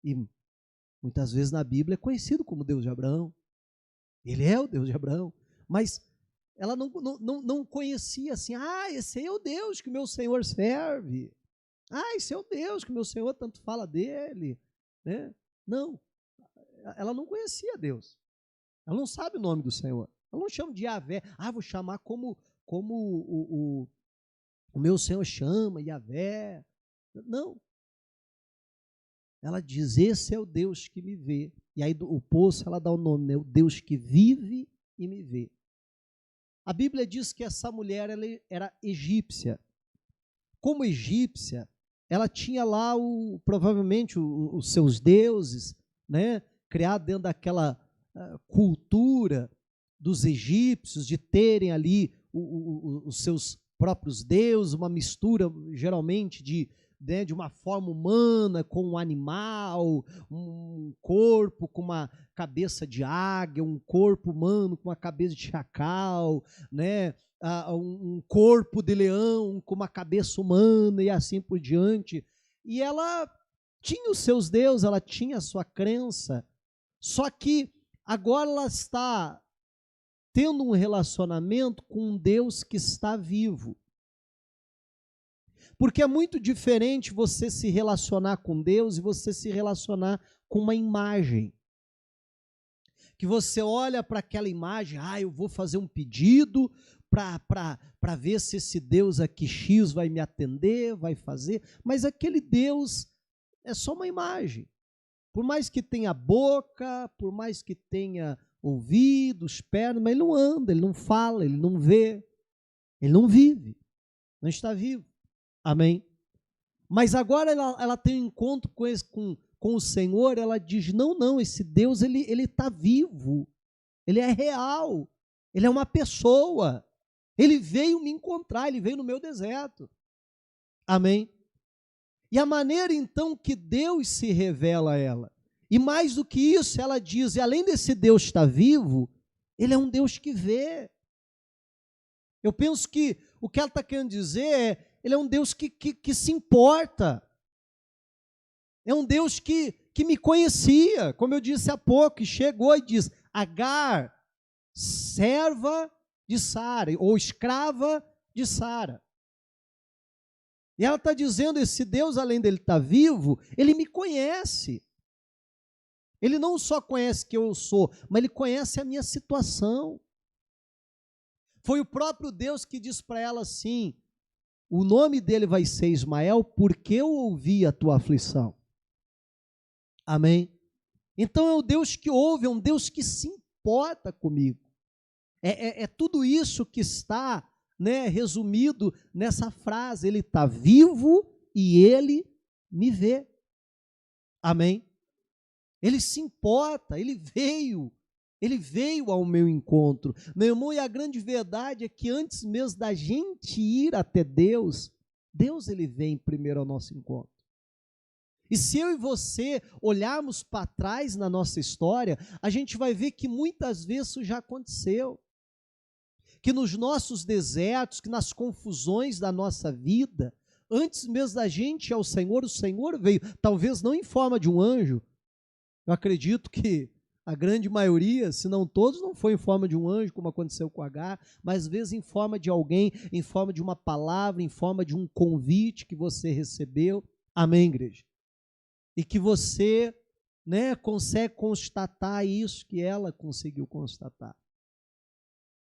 E muitas vezes na Bíblia é conhecido como Deus de Abraão. Ele é o Deus de Abraão. Mas ela não conhecia assim, esse é o Deus que o meu Senhor serve. Esse é o Deus que o meu Senhor tanto fala dele. Né? Não, ela não conhecia Deus. Ela não sabe o nome do Senhor. Ela não chama de Yahvé. Vou chamar como o meu Senhor chama, Yahvé. Não. Ela diz, esse é o Deus que me vê. E aí o poço, ela dá o nome, né? O Deus que vive e me vê. A Bíblia diz que essa mulher ela era egípcia. Como egípcia, ela tinha lá provavelmente os seus deuses, né? Criado dentro daquela cultura dos egípcios, de terem ali os seus próprios deuses, uma mistura geralmente de uma forma humana com um animal, um corpo com uma cabeça de águia, um corpo humano com uma cabeça de chacal, né? Um corpo de leão com uma cabeça humana e assim por diante. E ela tinha os seus deuses, ela tinha a sua crença, só que agora ela está tendo um relacionamento com um Deus que está vivo. Porque é muito diferente você se relacionar com Deus e você se relacionar com uma imagem. Que você olha para aquela imagem, eu vou fazer um pedido para ver se esse Deus aqui X vai me atender, vai fazer, mas aquele Deus é só uma imagem. Por mais que tenha boca, por mais que tenha ouvidos, pernas, mas ele não anda, ele não fala, ele não vê, ele não vive, não está vivo. Amém? Mas agora ela tem um encontro com o Senhor, ela diz, não, esse Deus ele está vivo, ele é real, ele é uma pessoa, ele veio me encontrar, ele veio no meu deserto. Amém? E a maneira então que Deus se revela a ela, e mais do que isso, ela diz, e além desse Deus estar vivo, ele é um Deus que vê. Eu penso que o que ela está querendo dizer é, ele é um Deus que se importa. É um Deus que me conhecia, como eu disse há pouco, e chegou e diz, Agar, serva de Sara, ou escrava de Sara. E ela está dizendo, esse Deus, além dele estar vivo, ele me conhece. Ele não só conhece quem eu sou, mas ele conhece a minha situação. Foi o próprio Deus que diz para ela assim, o nome dele vai ser Ismael, porque eu ouvi a tua aflição. Amém? Então é o Deus que ouve, é um Deus que se importa comigo. É tudo isso que está, né, resumido nessa frase. Ele está vivo e ele me vê. Amém? Ele se importa, ele veio ao meu encontro. Meu irmão, e a grande verdade é que antes mesmo da gente ir até Deus, Deus ele vem primeiro ao nosso encontro. E se eu e você olharmos para trás na nossa história, a gente vai ver que muitas vezes isso já aconteceu. Que nos nossos desertos, que nas confusões da nossa vida, antes mesmo da gente ir ao Senhor, o Senhor veio, talvez não em forma de um anjo. Eu acredito que a grande maioria, se não todos, não foi em forma de um anjo, como aconteceu com Agar, mas às vezes em forma de alguém, em forma de uma palavra, em forma de um convite que você recebeu. Amém, igreja? E que você, né, consegue constatar isso que ela conseguiu constatar.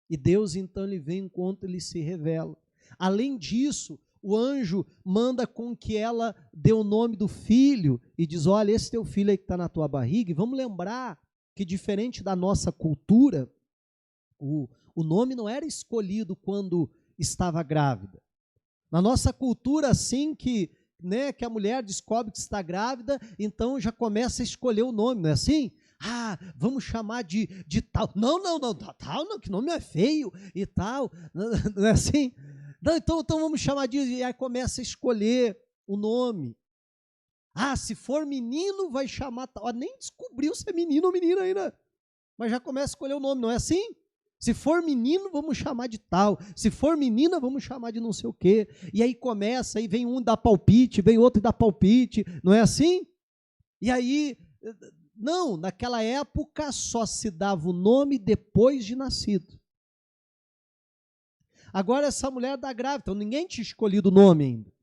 E Deus, então, ele vem enquanto ele se revela. Além disso, o anjo manda com que ela dê o nome do filho e diz, olha, esse teu filho aí que está na tua barriga. E vamos lembrar que, diferente da nossa cultura, o nome não era escolhido quando estava grávida. Na nossa cultura, assim que, né, que a mulher descobre que está grávida, então já começa a escolher o nome, não é assim? Ah, vamos chamar de tal. Não, tal não, que nome é feio e tal. Não é assim? Não, então vamos chamar de... E aí começa a escolher o nome. Ah, se for menino, vai chamar tal. Ah, nem descobriu se é menino ou menina ainda. Mas já começa a escolher o nome, não é assim? Se for menino, vamos chamar de tal. Se for menina, vamos chamar de não sei o quê. E aí começa, aí vem um dar palpite, vem outro dar palpite. Não é assim? E aí... Não, naquela época só se dava o nome depois de nascido. Agora essa mulher dá grávida, então ninguém tinha escolhido o nome ainda.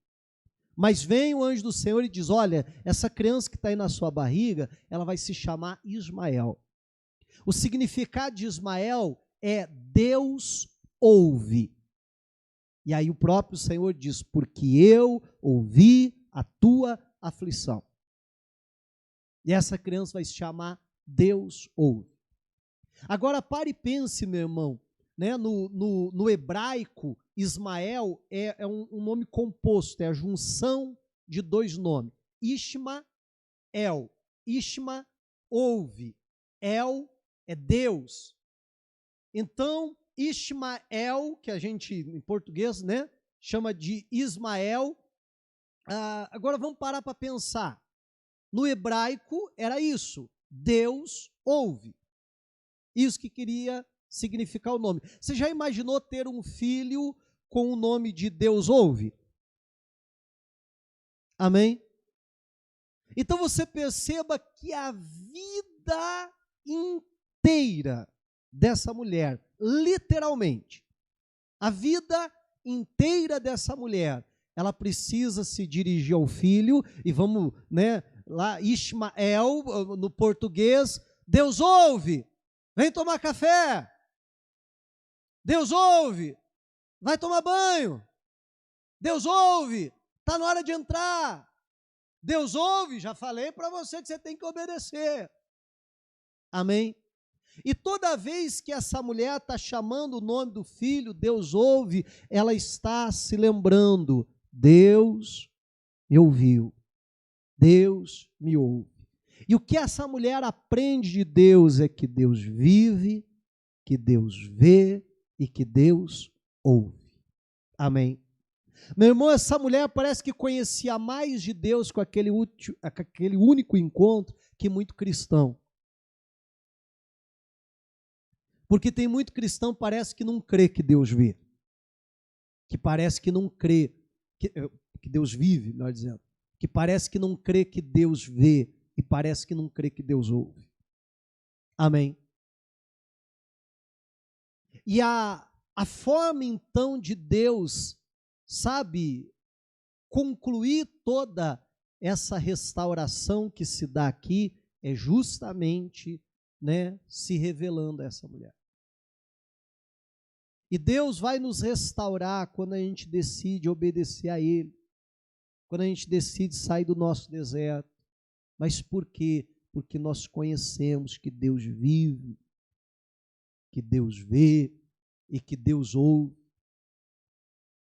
Mas vem o anjo do Senhor e diz, olha, essa criança que está aí na sua barriga, ela vai se chamar Ismael. O significado de Ismael é Deus ouve. E aí o próprio Senhor diz, porque eu ouvi a tua aflição. E essa criança vai se chamar Deus ouve. Agora pare e pense, meu irmão, né? No hebraico, Ismael é um nome composto, é a junção de dois nomes. Ishmael. Ishma, ouve. El é Deus. Então, Ismael, que a gente em português, né, chama de Ismael. Agora vamos parar para pensar. No hebraico era isso, Deus ouve. Isso que queria significar o nome. Você já imaginou ter um filho com o nome de Deus ouve? Amém? Então você perceba que a vida inteira dessa mulher, literalmente, a vida inteira dessa mulher, ela precisa se dirigir ao filho, e vamos, né, lá, Ismael, no português, Deus ouve, vem tomar café, Deus ouve, vai tomar banho, Deus ouve, está na hora de entrar, Deus ouve, já falei para você que você tem que obedecer, amém? E toda vez que essa mulher está chamando o nome do filho, Deus ouve, ela está se lembrando, Deus me ouviu, Deus me ouve. E o que essa mulher aprende de Deus é que Deus vive, que Deus vê e que Deus ouve. Amém? Meu irmão, essa mulher parece que conhecia mais de Deus com aquele único encontro que muito cristão. Porque tem muito cristão que parece que não crê que Deus vê. Que parece que não crê que Deus vive, melhor dizendo. Que parece que não crê que Deus vê e parece que não crê que Deus ouve. Amém? E a forma, então, de Deus, sabe, concluir toda essa restauração que se dá aqui é justamente, né, se revelando a essa mulher. E Deus vai nos restaurar quando a gente decide obedecer a Ele, quando a gente decide sair do nosso deserto. Mas por quê? Porque nós conhecemos que Deus vive, que Deus vê e que Deus ouve.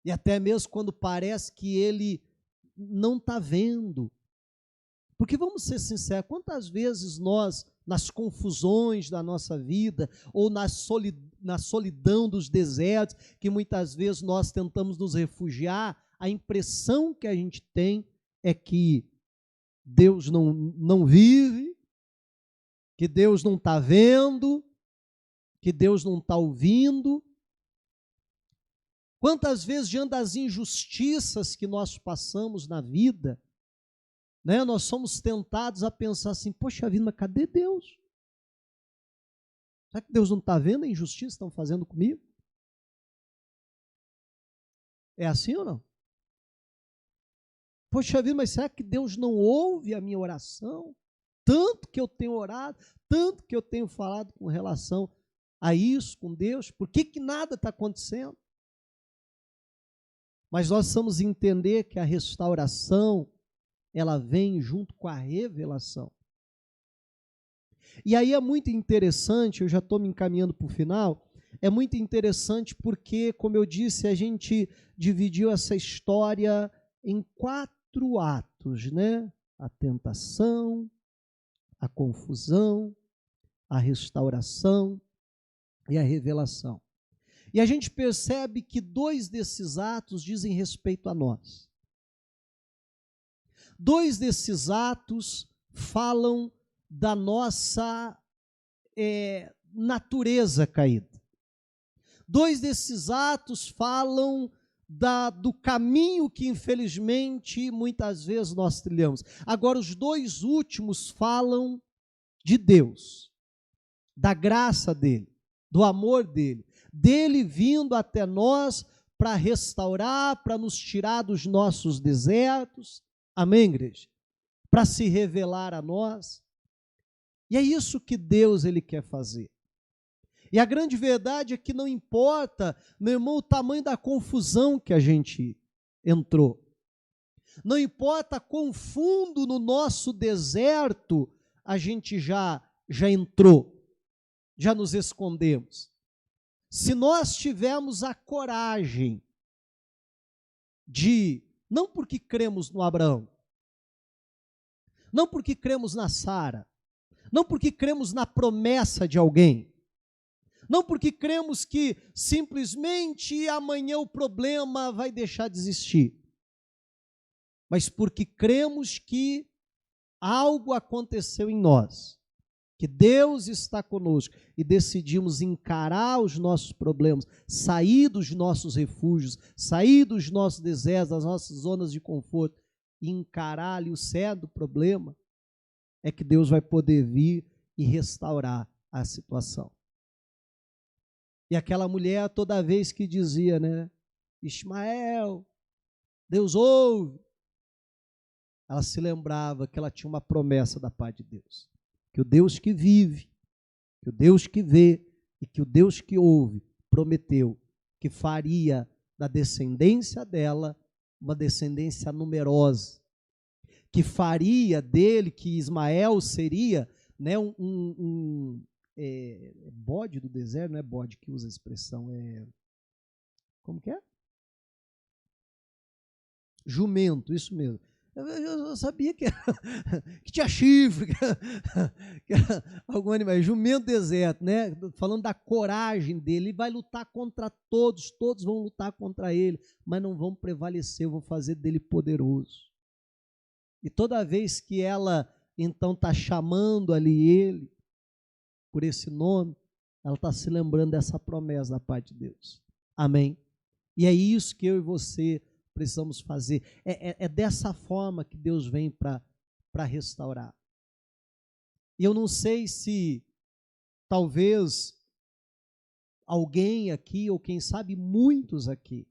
E até mesmo quando parece que Ele não está vendo. Porque vamos ser sinceros, quantas vezes nós, nas confusões da nossa vida, ou na solidão dos desertos, que muitas vezes nós tentamos nos refugiar, a impressão que a gente tem é que Deus não vive, que Deus não está vendo, que Deus não está ouvindo. Quantas vezes, diante das injustiças que nós passamos na vida, né, nós somos tentados a pensar assim, poxa vida, mas cadê Deus? Será que Deus não está vendo a injustiça que estão fazendo comigo? É assim ou não? Poxa vida, mas será que Deus não ouve a minha oração? Tanto que eu tenho orado, tanto que eu tenho falado com relação a isso com Deus, por que nada está acontecendo? Mas nós precisamos entender que a restauração, ela vem junto com a revelação. E aí é muito interessante, eu já estou me encaminhando para o final, é muito interessante porque, como eu disse, a gente dividiu essa história em 4 atos, né? A tentação, a confusão, a restauração e a revelação. E a gente percebe que 2 desses atos dizem respeito a nós. 2 desses atos falam da nossa natureza caída. 2 desses atos falam do caminho que, infelizmente, muitas vezes nós trilhamos. Agora, os 2 últimos falam de Deus, da graça dele, do amor dele vindo até nós para restaurar, para nos tirar dos nossos desertos. Amém, igreja? Para se revelar a nós. E é isso que Deus ele quer fazer. E a grande verdade é que não importa, meu irmão, o tamanho da confusão que a gente entrou. Não importa quão fundo no nosso deserto a gente já entrou, já nos escondemos. Se nós tivermos a coragem de, não porque cremos no Abraão, não porque cremos na Sara, não porque cremos na promessa de alguém, não porque cremos que simplesmente amanhã o problema vai deixar de existir, mas porque cremos que algo aconteceu em nós, que Deus está conosco e decidimos encarar os nossos problemas, sair dos nossos refúgios, sair dos nossos desertos, das nossas zonas de conforto e encarar ali o cerne do problema, é que Deus vai poder vir e restaurar a situação. E aquela mulher, toda vez que dizia, né, Ismael, Deus ouve, ela se lembrava que ela tinha uma promessa da parte de Deus. Que o Deus que vive, que o Deus que vê e que o Deus que ouve prometeu que faria da descendência dela uma descendência numerosa, que faria dele, que Ismael seria, né, bode do deserto, não é bode que usa a expressão, como que é? Jumento, isso mesmo. Eu sabia que tinha chifre, que era algum animal, jumento deserto, né? Falando da coragem dele, ele vai lutar contra todos vão lutar contra ele, mas não vão prevalecer, eu vou fazer dele poderoso. E toda vez que ela, então, está chamando ali ele, por esse nome, ela está se lembrando dessa promessa da parte de Deus. Amém? E é isso que eu e você precisamos fazer. É dessa forma que Deus vem para restaurar. E eu não sei se talvez alguém aqui, ou quem sabe muitos aqui,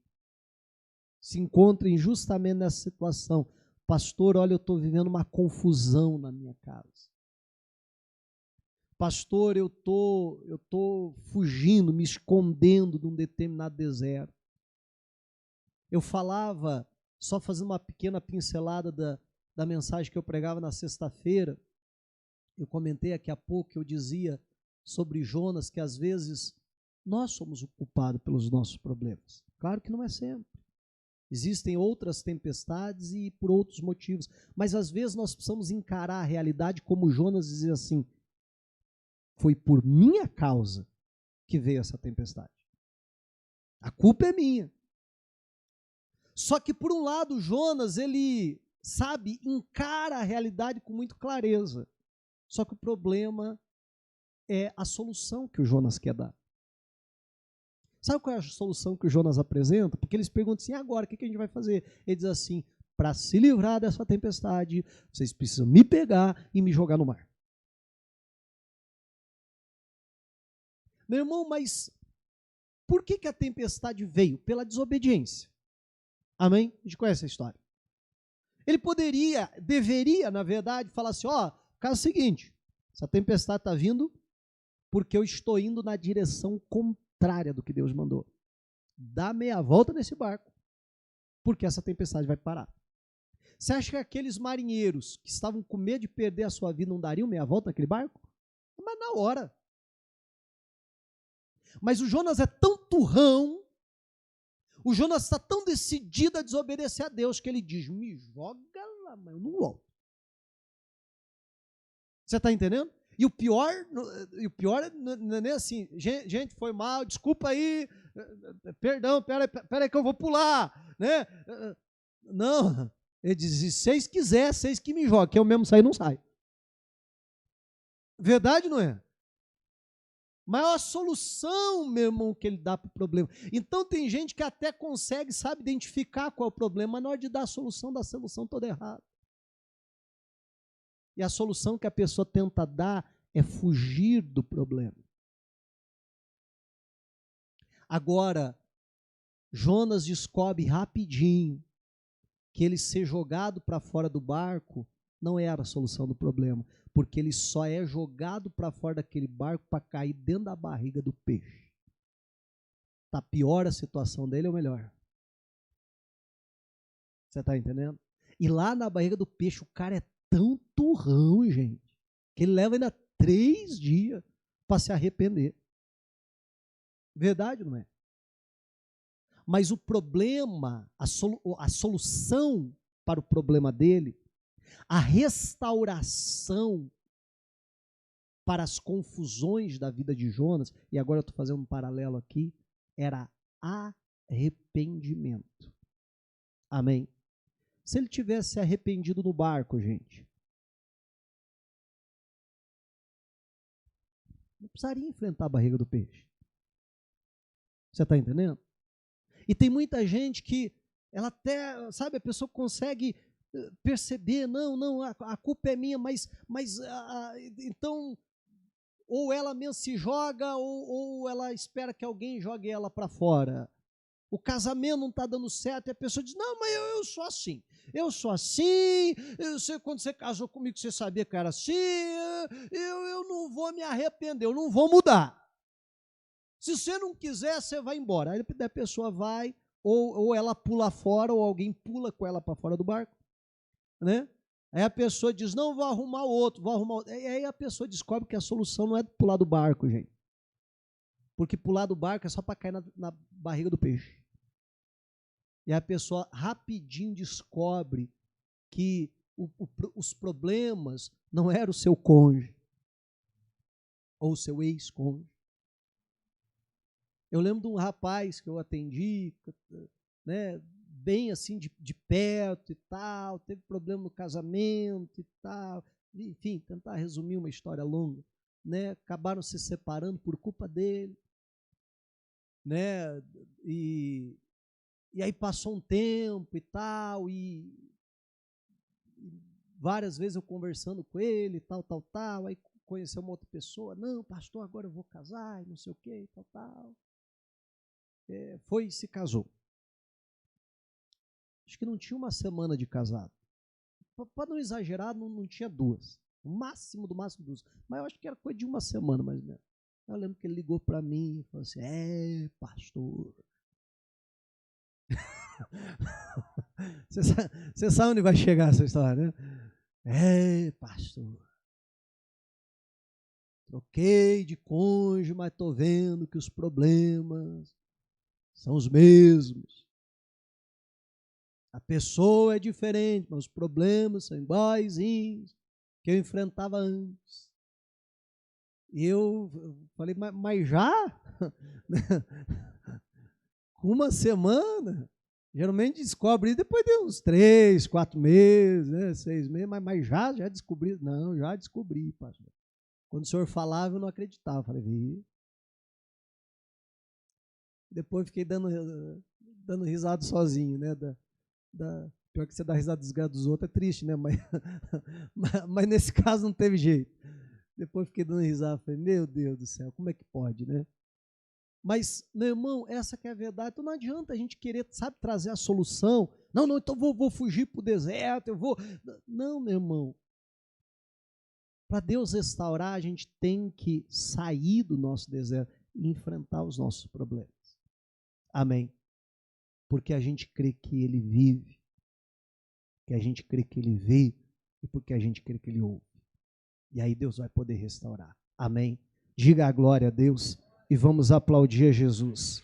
se encontrem justamente nessa situação. Pastor, olha, eu estou vivendo uma confusão na minha casa. Pastor, eu tô fugindo, me escondendo de um determinado deserto. Eu falava, só fazendo uma pequena pincelada da mensagem que eu pregava na sexta-feira, eu comentei aqui há pouco, que eu dizia sobre Jonas que às vezes nós somos o culpado pelos nossos problemas. Claro que não é sempre. Existem outras tempestades e por outros motivos. Mas às vezes nós precisamos encarar a realidade como Jonas dizer assim: foi por minha causa que veio essa tempestade. A culpa é minha. Só que por um lado Jonas, ele sabe, encara a realidade com muita clareza. Só que o problema é a solução que o Jonas quer dar. Sabe qual é a solução que o Jonas apresenta? Porque eles perguntam assim: agora, o que a gente vai fazer? Ele diz assim: para se livrar dessa tempestade, vocês precisam me pegar e me jogar no mar. Meu irmão, mas por que a tempestade veio? Pela desobediência. Amém? A gente conhece a história. Ele deveria, na verdade, falar assim: ó, caso é o seguinte, essa tempestade está vindo porque eu estou indo na direção contrária do que Deus mandou. Dá meia volta nesse barco, porque essa tempestade vai parar. Você acha que aqueles marinheiros que estavam com medo de perder a sua vida não dariam meia volta naquele barco? Mas na hora. Mas o Jonas é tão turrão, o Jonas está tão decidido a desobedecer a Deus, que ele diz: me joga lá, mas eu não volto. Você está entendendo? E o pior não é nem assim: gente, foi mal, desculpa aí, perdão, pera aí que eu vou pular, né? Não, ele diz: se vocês quiserem, vocês que me jogam, que eu mesmo sair não saio. Verdade, não é? Maior solução, meu irmão, que ele dá para o problema. Então tem gente que até consegue, sabe, identificar qual é o problema, mas na hora de dar a solução, dá a solução toda errada. E a solução que a pessoa tenta dar é fugir do problema. Agora, Jonas descobre rapidinho que ele ser jogado para fora do barco não era a solução do problema, porque ele só é jogado para fora daquele barco para cair dentro da barriga do peixe. Está pior a situação dele ou melhor? Você está entendendo? E lá na barriga do peixe o cara é tão turrão, gente, que ele leva ainda 3 dias para se arrepender. Verdade, não é? Mas o problema, a solução para o problema dele, a restauração para as confusões da vida de Jonas, e agora eu estou fazendo um paralelo aqui, era arrependimento. Amém? Se ele tivesse arrependido no barco, gente, não precisaria enfrentar a barriga do peixe. Você está entendendo? E tem muita gente que, ela até, sabe, a pessoa consegue perceber: não, a culpa é minha, mas então, ou ela mesmo se joga, ou ela espera que alguém jogue ela para fora. O casamento não está dando certo, e a pessoa diz: não, mas eu sou assim. Quando você casou comigo, você sabia que eu era assim, eu não vou me arrepender, eu não vou mudar. Se você não quiser, você vai embora. Aí a pessoa vai, ou ela pula fora, ou alguém pula com ela para fora do barco, né? Aí a pessoa diz: não, vou arrumar outro. E aí a pessoa descobre que a solução não é pular do barco, gente. Porque pular do barco é só para cair na barriga do peixe. E a pessoa rapidinho descobre que os problemas não eram o seu cônjuge, ou o seu ex-cônjuge. Eu lembro de um rapaz que eu atendi, né, bem assim de perto e tal, teve problema no casamento e tal, enfim, tentar resumir uma história longa, né, acabaram se separando por culpa dele, né, e aí passou um tempo e tal, e várias vezes eu conversando com ele, tal, aí conheceu uma outra pessoa: não, pastor, agora eu vou casar, e não sei o que, tal. Foi e se casou. Acho que não tinha uma semana de casado. Para não exagerar, não tinha 2. O máximo do máximo 2. Mas eu acho que era coisa de uma semana, mais ou menos. Eu lembro que ele ligou para mim e falou assim: pastor. Você sabe onde vai chegar essa história, né? Pastor. Troquei de cônjuge, mas estou vendo que os problemas são os mesmos. A pessoa é diferente, mas os problemas são iguaizinhos que eu enfrentava antes. E eu falei, mas já? Com uma semana? Geralmente descobre depois de uns 3, 4 meses, né, 6 meses, mas já descobri? Não, já descobri, pastor. Quando o senhor falava, eu não acreditava. Falei, vi. Depois fiquei dando risada sozinho, né? Pior que você dá risada dos outros é triste, né? Mas nesse caso não teve jeito. Depois fiquei dando risada, falei, meu Deus do céu, como é que pode, né? Mas, meu irmão, essa que é a verdade. Então não adianta a gente querer, sabe, trazer a solução. Não, então vou fugir para o deserto, eu vou... Não, meu irmão. Para Deus restaurar, a gente tem que sair do nosso deserto e enfrentar os nossos problemas. Amém. Porque a gente crê que Ele vive, que a gente crê que Ele vê e porque a gente crê que Ele ouve. E aí Deus vai poder restaurar. Amém. Diga a glória a Deus e vamos aplaudir a Jesus.